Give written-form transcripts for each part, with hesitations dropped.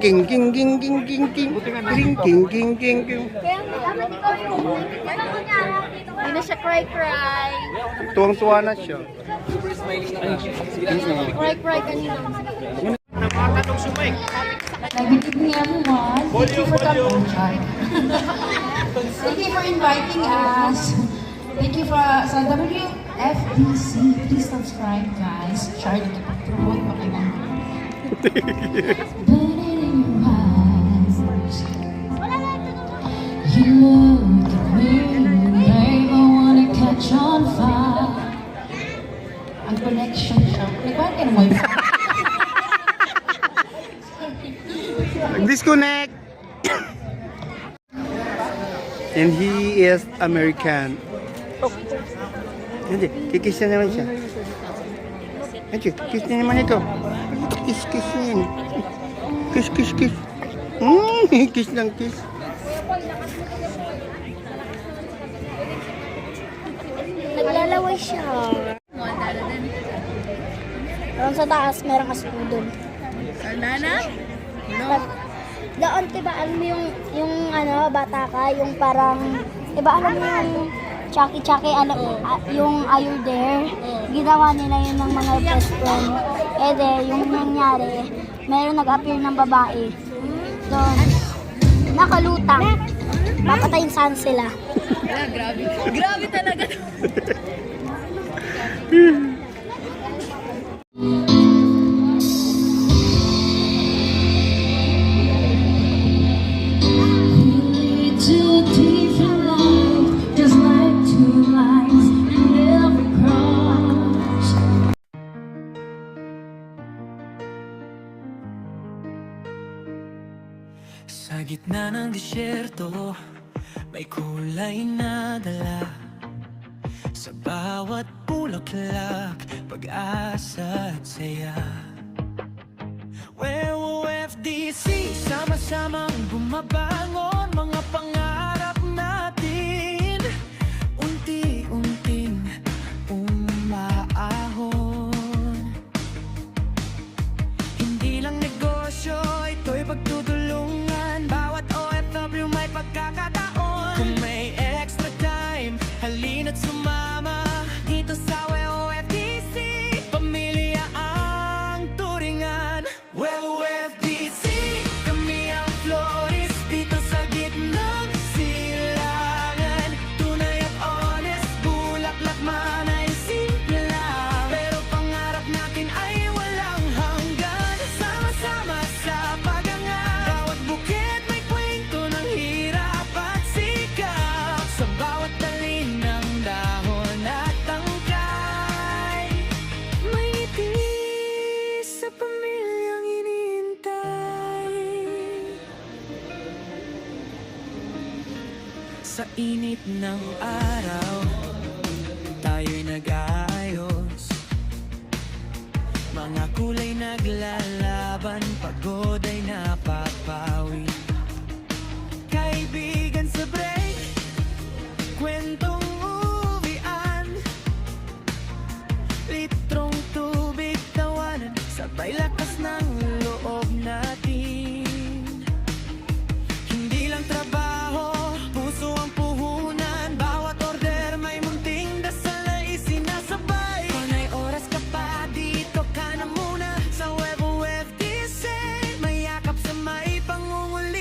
king king king king king king king king king king king. Hindi na siya cry. Tuwang-tuwa na siya. Cry kanina. Good evening, everyone. Thank you for coming. Thank you for inviting us. Thank you for sa WFDC. Please subscribe, guys. Try to promote pa kayo. You look at me, babe, I wanna catch on fire. Ang connection siya. Nagbahan ka na mo yun. Disconnect. And he is American. Oh. Hindi, kikis na naman siya. Hindi, kiss na naman ito. Kiss na yan. Kiss. Kiss lang, kiss. Naglalaway siya. Doon sa taas, merong aso doon. Sandana? Doon, diba, alam mo yung ano, bata ka, yung parang, diba, alam mo yung Chucky, yung Are You There? Ginawa nila yun ng mga best friend. Eh de, yung nangyari, meron nag-appear ng babae. Doon, nakalutang. Papatayin saan sila. Grabe. Grabe talaga. Sa gitna ng disyerto, may kulay na dala. Sa bawat bulaklak, pag-asa at saya. WFDC, sama-samang bumabangon mga pangarap natin. Unti-unting umaahon. Hindi lang negosyo, ito'y pagtutulungan. Bawat OFW may pagkakataon. Kung may extra time, halina't sumama dito sa WFDC. Pamilya ang turingan. WFDC, kami ang Flores dito sa gitnang silangan. Tunay at honest, bulaklak man ay simple lang. Pero pangarap natin ay walang hanggan. Sama-sama sa pagangat. Bawat bukid may kwento ng hirap at sikap. Sa bawat talim ng dahon at tangkay, may ngiti sa pamilyang hinihintay. Sa init ng araw, tayo'y nag-aayos. Mga kulay naglalaban, pagod ay napapawi. Kaibigan sa break, kwentong uwian. Litrong tubig, tawanan, sabay lakas ng loob natin. Hindi lang trabaho, puso ang puhunan. Bawat order may munting dasal na isinasabay. Kung may oras ka pa, dito ka na muna sa WFDC. May yakap sa may pangunguli.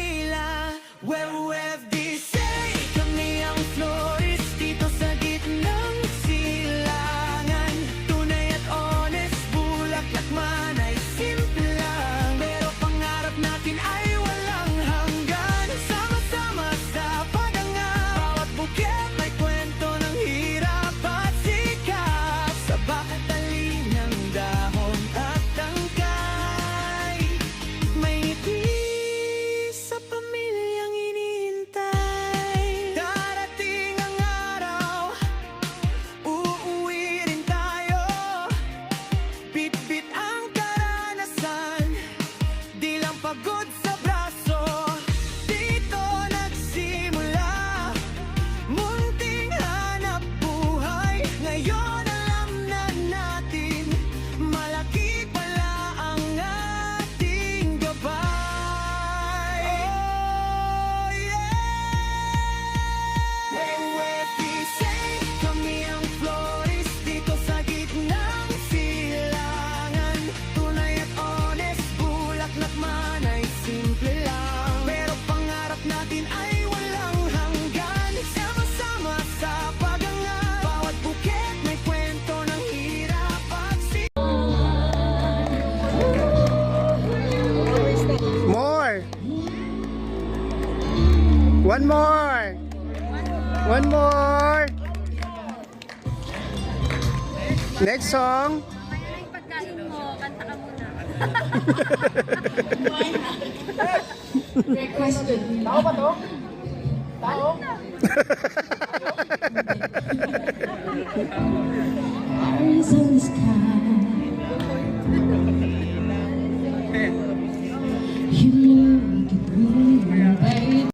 One more. One more. Next song. Yung pagkain mo, kanta ka muna. Requested. Tao ba to? Tao? Stars in the sky. You look at me, baby.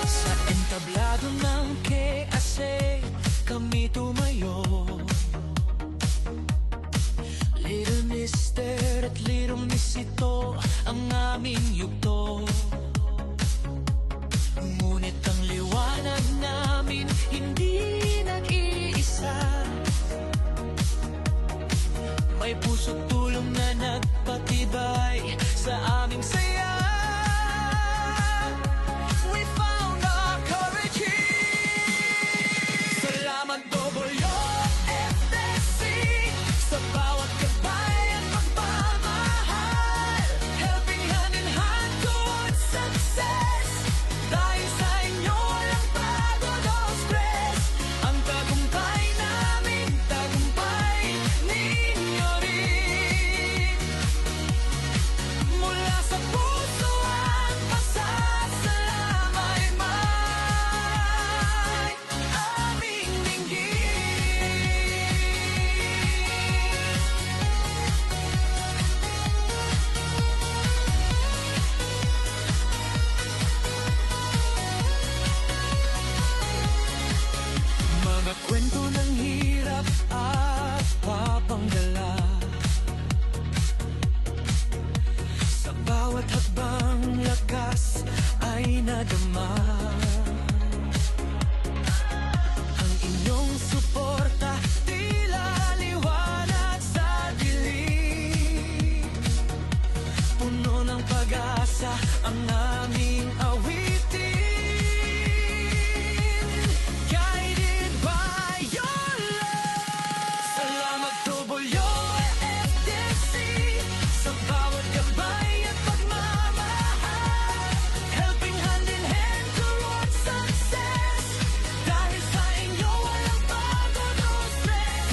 Sa entablado ng KAC kami tumayo. Little Mister at Little Miss ito ang aming yugto. Ngunit ang liwanag namin hindi nag-iisa. May puso't tulong na nagpatibay sa aming saya. We found our courage here. Salamat WFDC sa bawat gabay at pagmamahal. Helping hand in hand towards success. Dahil sa inyo walang pagod o stress. Ang tagumpay namin, tagumpay ninyo rin. Mula sa puso ang pasasalamay may aming dinggin. Mga kwento ng hirap at papanggalak. Sa bawat hakbang lakas ay nadama. Ang inyong suporta tila liwanag sa dilim. Puno ng pag-asa ang aming awitin. Guided by your love. Salamat WFDC sa bawat gabay at pagmamahal. Helping hand in hand towards success. Dahil sa inyo walang pagod o stress.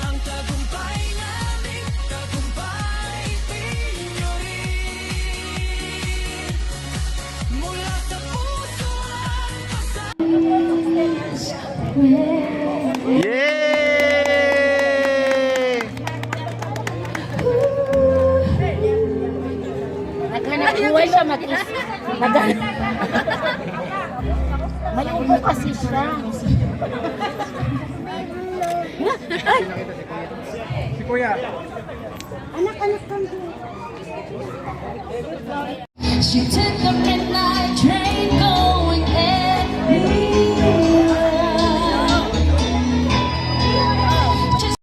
Ang tagumpay namin, tagumpay ninyo rin. Mula sa puso ang Yay! Naghanap buhay siya mag-is. May upo kasi siya. She took the midnight train going anywhere. Just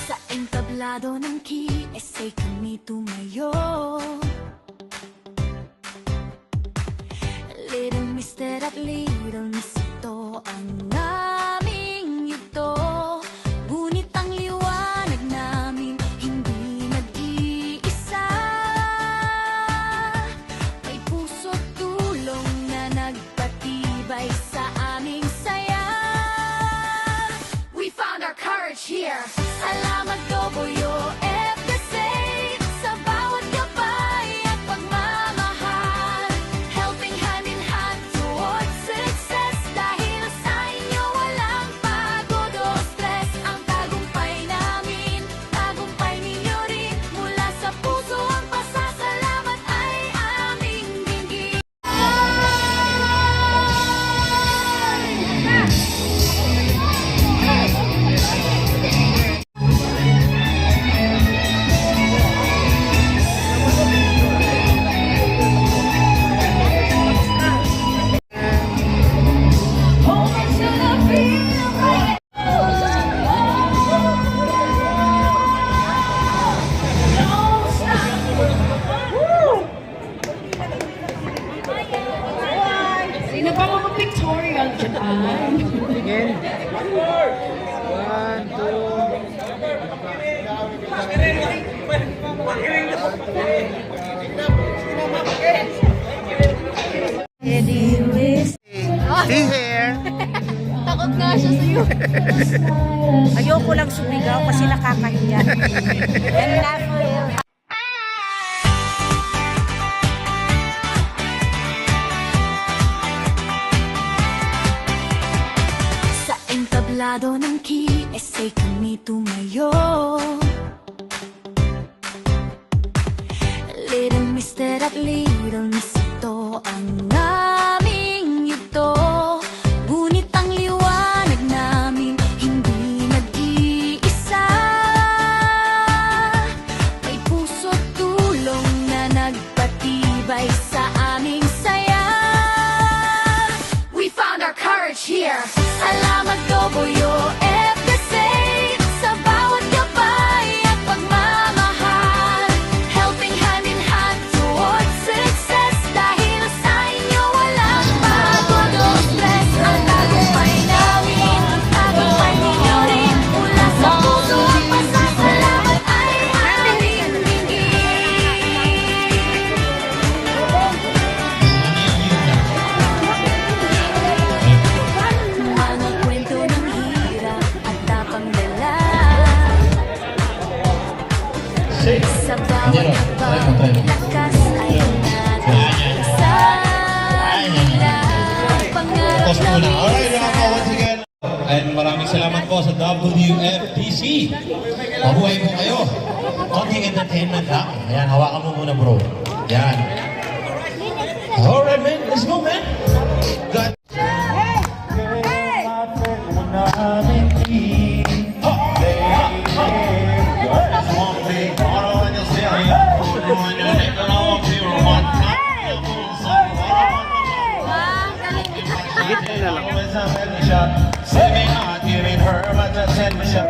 Sa entablado ng KSA kami tumayo. Little Mister at Little Miss ito ang aming yugto. Ngunit ang liwanag namin hindi nag-iisa. May puso't tulong na nagpatibay sa aming saya. We found our courage here. Salamat WFDC sa bawat gabay at pagmamahal. Helping hand in hand towards success. Dahil sa inyo pictorial dyan. Tingin. 1, 2. See here. Takot nga siya sa'yo. Ayoko lang sumigaw kasi nakakahiya. And laugh real. Sa entablado ng KSA kami tumayo. Little Mister at Little Miss ito ang aming ito. Ngunit ang liwanag namin hindi nag-iisa. May puso't tulong na nagpatibay sa aming saya. We found our courage here. Salamat Doboyo FSA sa bawat gabay at pagmamahal. Helping hand in hand towards success. Dahil sa inyo walang pagod o stress. Ang tagumpay namin, tagumpay ninyo rin. Mula sa puso ang pasasalamat ay aming mga kwento ng hirap at tapang dala. Sa bawat habang lakas ay natin sa nila. Pangarap Tapos muna. namin Alright, mga po, once again. And maraming salamat po sa WFTC. Mabuhay po kayo. Konting entertainment lang. Ayan, hawakan mo muna bro. Yan. Alright man, let's go man. God. Saving not giving her much attention.